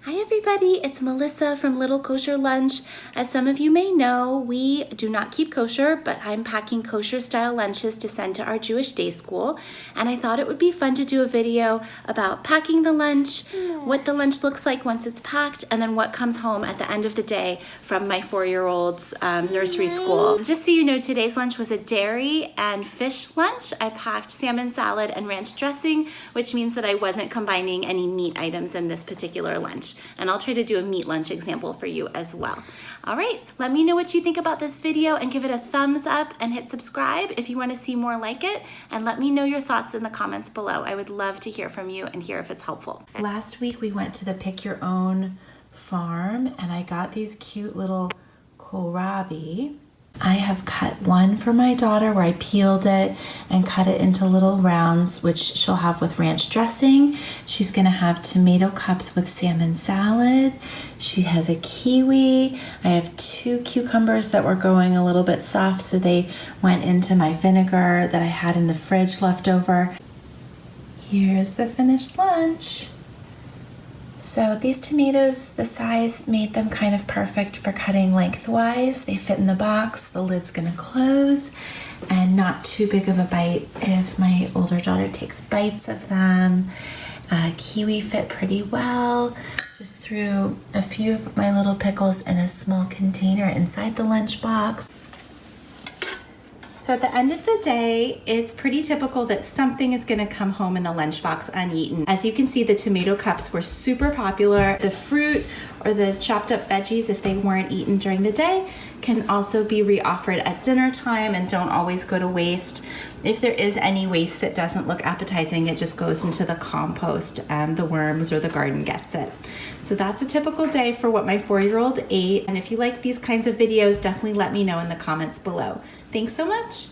Hi everybody, it's Melissa from Little Kosher Lunch. As some of you may know, we do not keep kosher, but I'm packing kosher style lunches to send to our Jewish day school. And I thought it would be fun to do a video about packing the lunch, what the lunch looks like once it's packed, and then what comes home at the end of the day from my 4-year-old's nursery school. Just so you know, today's lunch was a dairy and fish lunch. I packed salmon salad and ranch dressing, which means that I wasn't combining any meat items in this particular lunch. And I'll try to do a meat lunch example for you as well. All right, let me know what you think about this video and give it a thumbs up and hit subscribe if you want to see more like it. And let me know your thoughts in the comments below. I would love to hear from you and hear if it's helpful. Last week we went to the Pick Your Own farm and I got these cute little kohlrabi. I have cut one for my daughter where I peeled it and cut it into little rounds, which she'll have with ranch dressing. She's gonna have tomato cups with salmon salad. She has a kiwi. I have 2 cucumbers that were going a little bit soft, so they went into my vinegar that I had in the fridge left over. Here's the finished lunch. So these tomatoes, the size made them kind of perfect for cutting lengthwise. They fit in the box, the lid's gonna close, and not too big of a bite if my older daughter takes bites of them. Kiwi fit pretty well. Just threw a few of my little pickles in a small container inside the lunchbox. So at the end of the day, it's pretty typical that something is gonna come home in the lunchbox uneaten. As you can see, the tomato cups were super popular. The fruit or the chopped up veggies, if they weren't eaten during the day, can also be reoffered at dinner time and don't always go to waste. If there is any waste that doesn't look appetizing, it just goes into the compost and the worms or the garden gets it. So that's a typical day for what my 4-year-old ate. And if you like these kinds of videos, definitely let me know in the comments below. Thanks so much.